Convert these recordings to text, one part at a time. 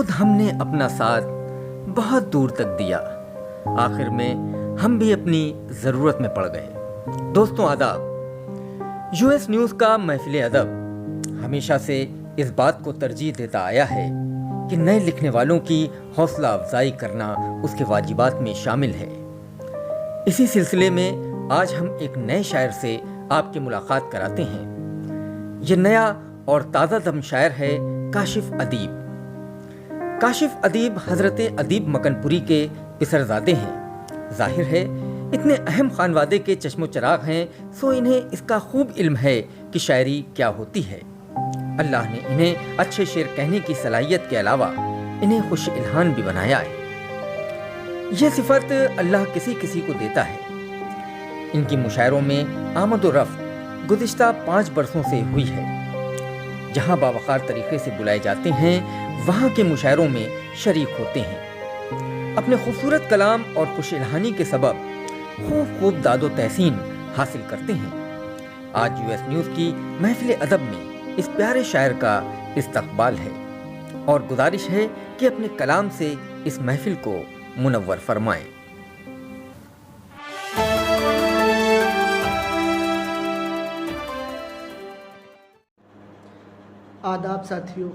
खुद हमने अपना साथ बहुत दूर तक दिया, आखिर में हम भी अपनी ज़रूरत में पड़ गए। दोस्तों आदाब। यूएस न्यूज़ का महफिल अदब हमेशा से इस बात को तरजीह देता आया है कि नए लिखने वालों की हौसला अफजाई करना उसके वाजिबात में शामिल है। इसी सिलसिले में आज हम एक नए शायर से आपकी मुलाकात कराते हैं। ये नया और ताज़ा दम शायर है काशिफ अदीब। काशिफ अदीब हज़रत अदीब मकनपुरी के पिसरज़ादे हैं। जाहिर है इतने अहम खानवादे के चश्मो चराग हैं, सो इन्हें इसका खूब इल्म है कि शायरी क्या होती है। अल्लाह ने इन्हें अच्छे शेर कहने की सलाहियत के अलावा इन्हें खुश इल्हान भी बनाया है। यह सिफत अल्लाह किसी किसी को देता है। इनकी मुशायरों में आमद व रफ्त गुज़िश्ता 5 बरसों से हुई है। जहाँ बावकार तरीके से बुलाए जाते हैं, वहाँ के मुशायरों में शरीक होते हैं। अपने खूबसूरत कलाम और खुश इल्हानी के सबब खूब दादो तहसीन हासिल करते हैं। आज यूएस न्यूज़ की महफिल अदब में इस प्यारे शायर का इस्तकबाल है और गुजारिश है कि अपने कलाम से इस महफिल को मुनव्वर फरमाएं। आदाब साथियों,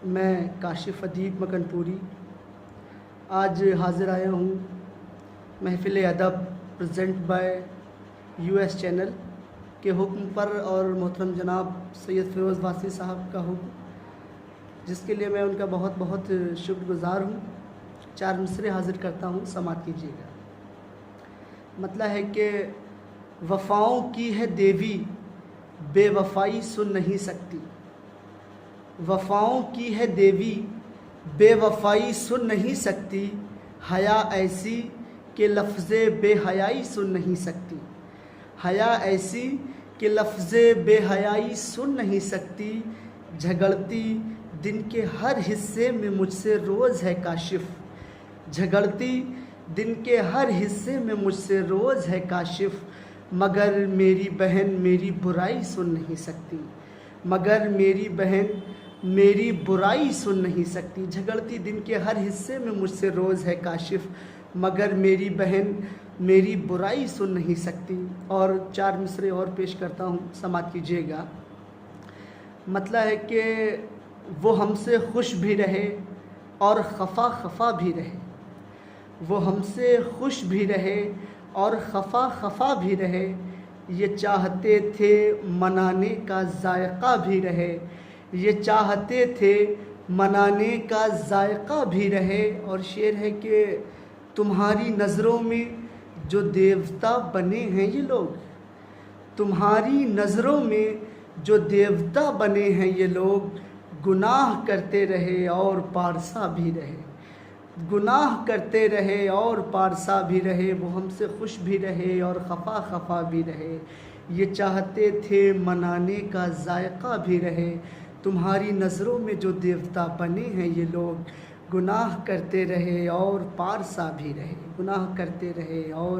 मैं काशिफ अदीब मकनपुरी आज हाज़िर आया हूँ महफिल अदब प्रेजेंट बाय यूएस चैनल के हुक्म पर और मोहतरम जनाब सैयद फ़िरोज़ वासी साहब का हुक्म, जिसके लिए मैं उनका बहुत बहुत शुक्रगुज़ार हूँ। 4 मिसरे हाज़िर करता हूँ, समात कीजिएगा। मतलब है कि वफ़ाओं की है देवी, बेवफ़ाई सुन नहीं सकती। वफ़ाओं की है देवी, बेवफ़ाई सुन नहीं सकती। हया ऐसी कि लफ्ज़े बेहयाई सुन नहीं सकती। हया ऐसी कि लफ्ज़े बेहयाई सुन नहीं सकती। झगड़ती दिन के हर हिस्से में मुझसे रोज़ है काशिफ। झगड़ती दिन के हर हिस्से में मुझसे रोज़ है काशिफ। मगर मेरी बहन मेरी बुराई सुन नहीं सकती। मगर मेरी बहन मेरी बुराई सुन नहीं सकती। झगड़ती दिन के हर हिस्से में मुझसे रोज़ है काशिफ, मगर मेरी बहन मेरी बुराई सुन नहीं सकती। और 4 मिसरे और पेश करता हूँ, समात कीजिएगा। मतलब है कि वो हमसे खुश भी रहे और खफा खफा भी रहे। वो हमसे खुश भी रहे और खफा खफा भी रहे। ये चाहते थे मनाने का जायका भी रहे। ये चाहते थे मनाने का जायका भी रहे। और शेर है कि तुम्हारी नज़रों में जो देवता बने हैं ये लोग, तुम्हारी नज़रों में जो देवता बने हैं ये लोग, गुनाह करते रहे और पारसा भी रहे। गुनाह करते रहे और पारसा भी रहे। वो हमसे खुश भी रहे और खफा खफा भी रहे। ये चाहते थे मनाने का जायका भी रहे। तुम्हारी नज़रों में जो देवता बने हैं ये लोग, गुनाह करते रहे और पारसा भी रहे। गुनाह करते रहे और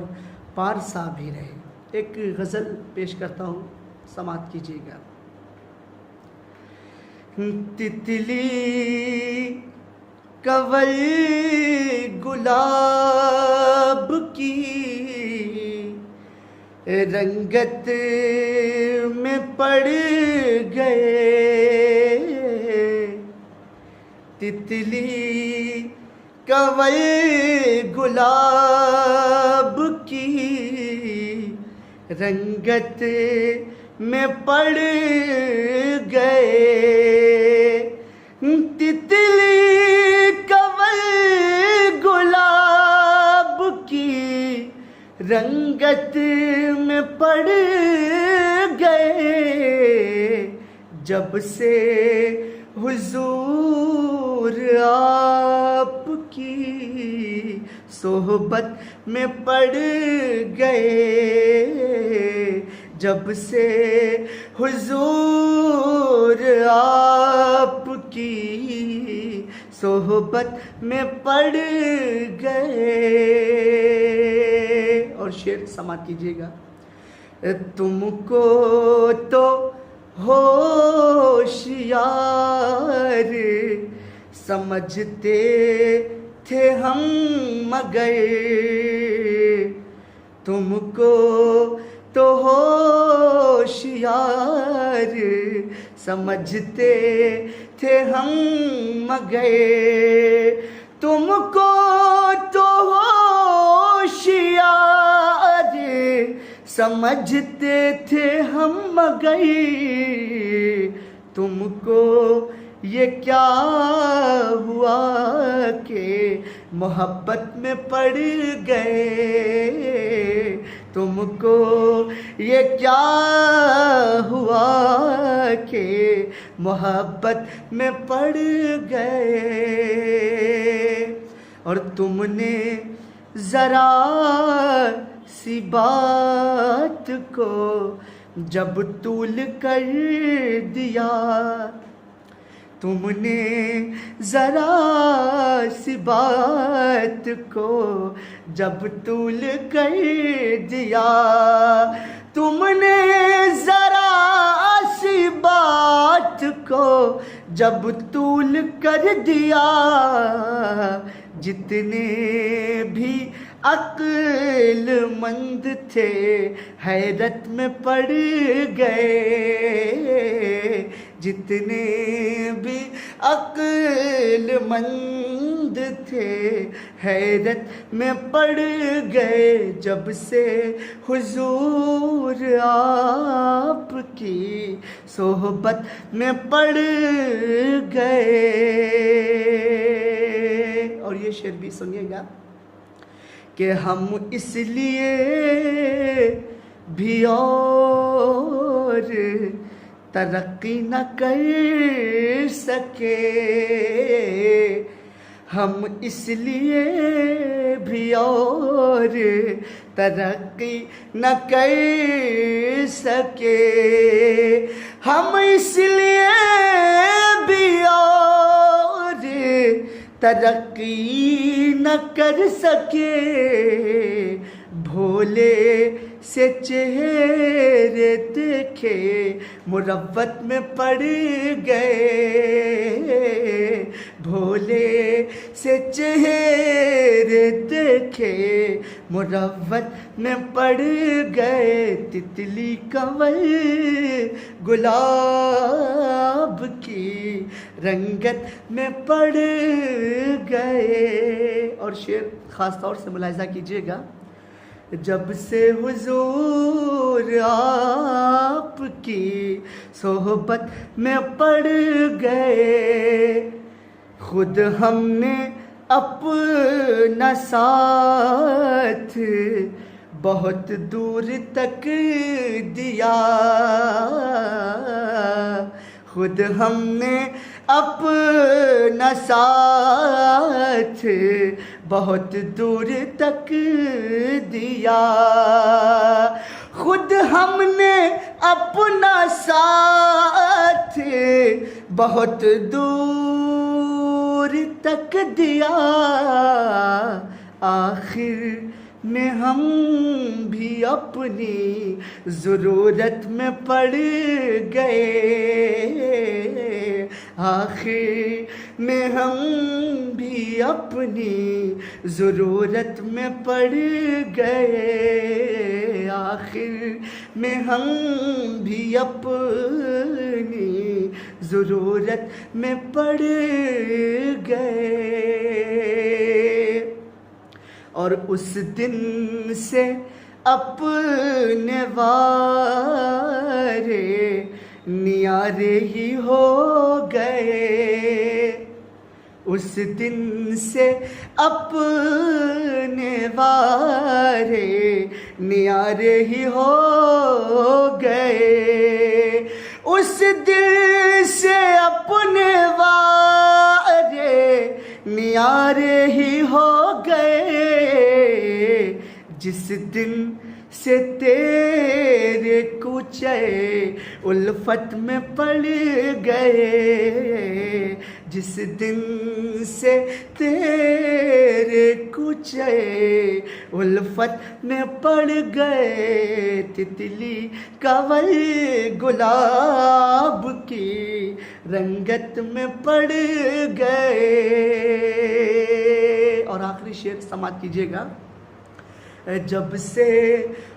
पारसा भी रहे। एक गज़ल पेश करता हूँ, समात कीजिएगा। तितली कवल गुलाब की रंगत में पड़ गए। तितली कवल गुलाब की रंगत में पड़ गए। तितली कवल गुलाब की रंगत में पड़ गए। जब से हुजूर आपकी सोहबत में पड़ गए। जब से हुजूर आपकी सोहबत में पड़ गए। और शेर समात कीजिएगा। तुमको तो होशियार समझते थे हम मगर तुमको तो होशियार समझते थे हम मगर तुमको तो होशियार समझते थे हम मगर तुमको ये क्या हुआ कि मोहब्बत में पड़ गए तुमको ये क्या हुआ कि मोहब्बत में पड़ गए और तुमने ज़रा सी बात को जब तूल कर दिया तुमने ज़रा सी बात को जब तूल कर दिया तुमने ज़रा सी बात को जब तूल कर दिया जितने भी अक्लमंद थे हैरत में पड़ गए जितने भी अक्लमंद थे हैरत में पड़ गए जब से हुजूर आपकी सोहबत में पड़ गए। और ये शेर भी सुनिएगा कि हम इसलिए भी और तरक्की न कर सके हम इसलिए भी और तरक्की न कर सके हम इसलिए भी और तरक्की न कर सके भोले से चेहरे देखे मुरव्वत में पड़ गए भोले से चेहरे देखे मुरव्वत में पड़ गए तितली कंवल गुलाब की रंगत में पड़ गए। और शेर ख़ास तौर से मुलाहिज़ा कीजिएगा जब से हुजूर आपकी सोहबत में पड़ गए खुद हमने अपना साथ बहुत दूर तक दिया खुद हमने अपना साथ बहुत दूर तक दिया खुद हमने अपना साथ बहुत दूर तक दिया आखिर में हम भी अपनी ज़रूरत में पड़ गए आखिर में हम भी अपनी ज़रूरत में पड़ गए आखिर में हम भी अपनी ज़रूरत में पड़ गए। और उस दिन से अपने वारे नियारे ही हो गए उस दिन से अपने वारे नियारे ही हो गए उस दिन से अपने वारे नियारे ही हो गए जिस दिन से तेरे कूचे उल्फत में पड़ गए, जिस दिन से तेरे कूचे उल्फत में पड़ गए, तितली कवल गुलाब की रंगत में पड़ गए। और आखिरी शेर समाप्त कीजिएगा। जब से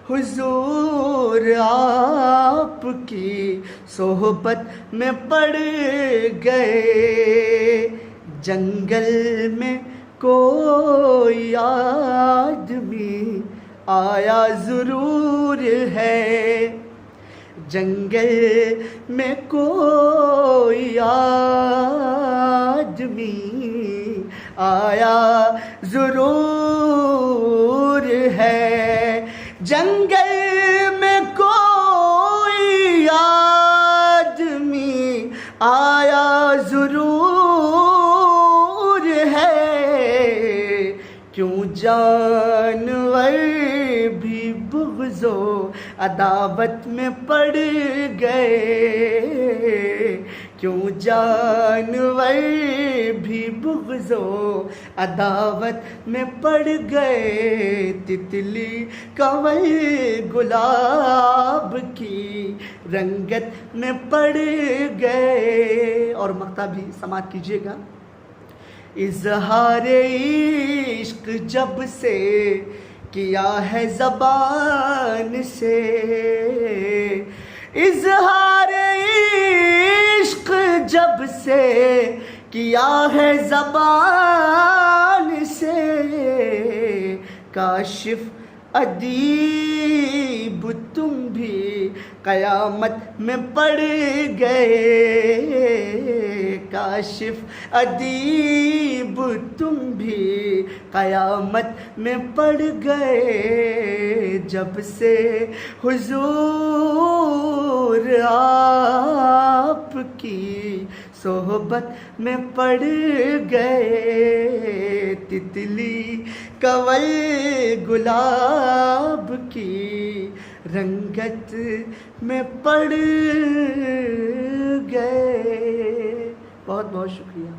हुजूर आपकी सोहबत में पड़ गए, जंगल में कोई आदमी आया ज़रूर है, जंगल में कोई आदमी आया ज़रूर है, जंगल में कोई आदमी आया ज़रूर है, क्यों जानवर भी बुग़्ज़ो अदावत में पड़ गए, क्यों जानवर भी बुग़्ज़ो अदावत में पड़ गए, तितली कवल गुलाब की रंगत में पड़ गए। और मक्ता भी समाप्त कीजिएगा। इज़हारे इश्क जब से किया है ज़बान से, इज़हारे इश्क जब से किया है ज़बान से, काशिफ अदीब तुम भी क़यामत में पड़ गए, काशिफ अदीब तुम भी क़यामत में पड़ गए, जब से हुजूर आपकी सोहबत में पड़ गए, तितली कवल गुलाब की रंगत में पड़ गए। बहुत बहुत शुक्रिया।